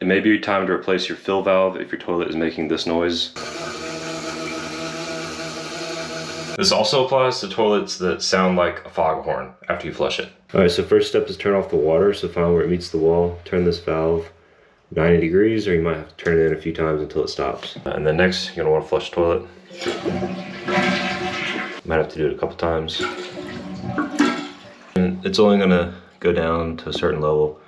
It may be time to replace your fill valve if your toilet is making this noise. This also applies to toilets that sound like a foghorn after you flush it. Alright, so first step is turn off the water. So find where it meets the wall, turn this valve 90 degrees, or you might have to turn it in a few times until it stops. And then next, you're gonna wanna flush the toilet. Might have to do it a couple times. And it's only gonna go down to a certain level.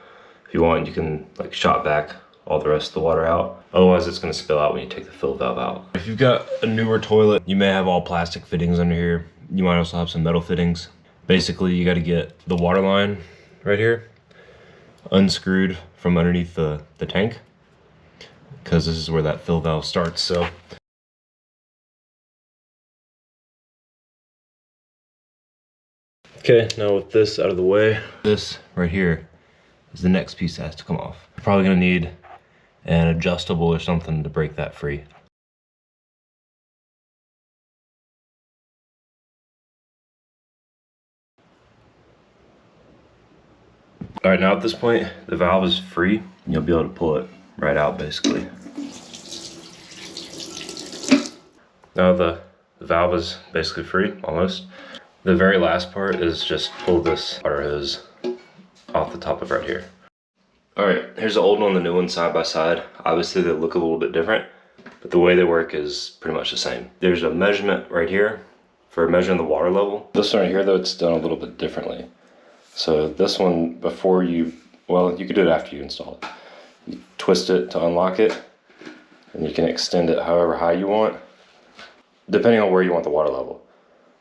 If you want, you can like shot back all the rest of the water out. Otherwise, it's gonna spill out when you take the fill valve out. If you've got a newer toilet, you may have all plastic fittings under here. You might also have some metal fittings. Basically, you gotta get the water line right here unscrewed from underneath the tank, because this is where that fill valve starts. So okay, now with this out of the way, this right here is the next piece that has to come off. You're probably gonna need an adjustable or something to break that free. All right, now at this point, the valve is free. You'll be able to pull it right out, basically. Now the valve is basically free, almost. The very last part is just pull this water hose off the top of right here. All right, here's the old one and the new one side by side. Obviously they look a little bit different, but the way they work is pretty much the same. There's a measurement right here for measuring the water level. This one right here though, it's done a little bit differently. So this one, before you, well, you could do it after you install it. You twist it to unlock it, and you can extend it however high you want, depending on where you want the water level.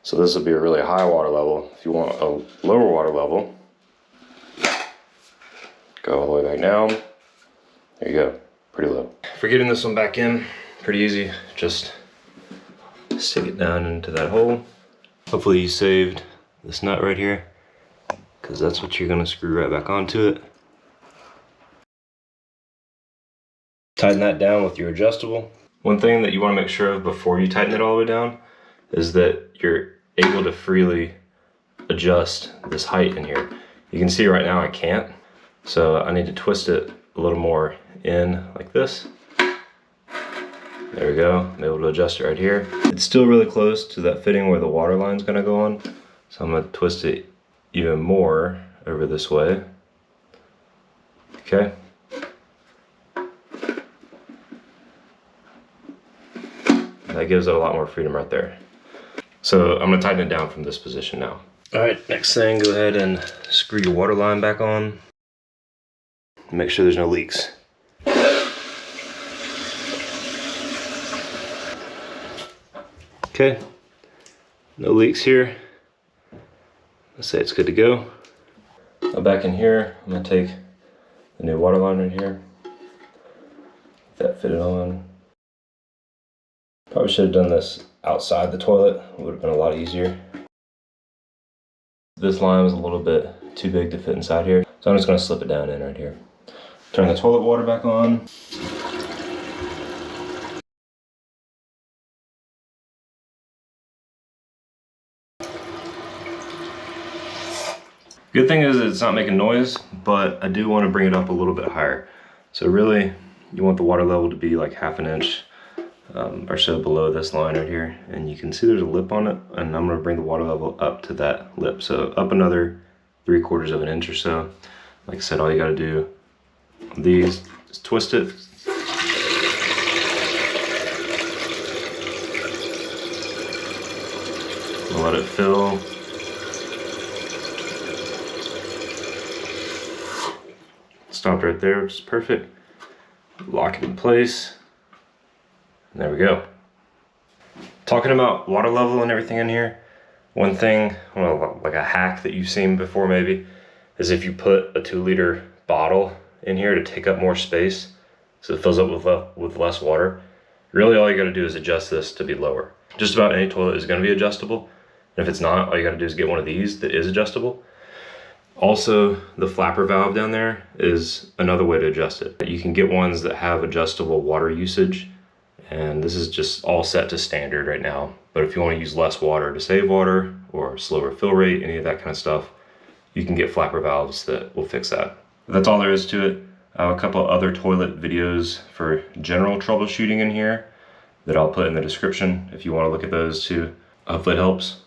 So this will be a really high water level. If you want a lower water level, go all the way back down. There you go, pretty low. For getting this one back in, pretty easy. Just stick it down into that hole. Hopefully you saved this nut right here, because that's what you're gonna screw right back onto it. Tighten that down with your adjustable. One thing that you wanna make sure of before you tighten it all the way down is that you're able to freely adjust this height in here. You can see right now I can't, so I need to twist it a little more in like this. There we go, I'm able to adjust it right here. It's still really close to that fitting where the water line's gonna go on, so I'm gonna twist it even more over this way. Okay. That gives it a lot more freedom right there. So I'm gonna tighten it down from this position now. All right, next thing, go ahead and screw your water line back on. Make sure there's no leaks. Okay, no leaks here. Let's say it's good to go. Now back in here, I'm gonna take the new water line right here. Get that fitted on. Probably should have done this outside the toilet. It would have been a lot easier. This line was a little bit too big to fit inside here, so I'm just gonna slip it down in right here. Turn the toilet water back on. Good thing is it's not making noise, but I do want to bring it up a little bit higher. So really, you want the water level to be like half an inch or so below this line right here. And you can see there's a lip on it, and I'm going to bring the water level up to that lip. So up another 3/4 of an inch or so. Like I said, all you got to do on these is twist it. And let it fill. Stopped right there, which is perfect. Lock it in place. And there we go. Talking about water level and everything in here, one thing, well, like a hack that you've seen before maybe, is if you put a 2-liter bottle in here to take up more space, so it fills up with less water. Really all you gotta do is adjust this to be lower. Just about any toilet is gonna be adjustable. And if it's not, all you gotta do is get one of these that is adjustable. Also, the flapper valve down there is another way to adjust it. You can get ones that have adjustable water usage, and this is just all set to standard right now. But if you want to use less water to save water, or slower fill rate, any of that kind of stuff, you can get flapper valves that will fix that. That's all there is to it. I have a couple other toilet videos for general troubleshooting in here that I'll put in the description if you want to look at those too. Hopefully it helps.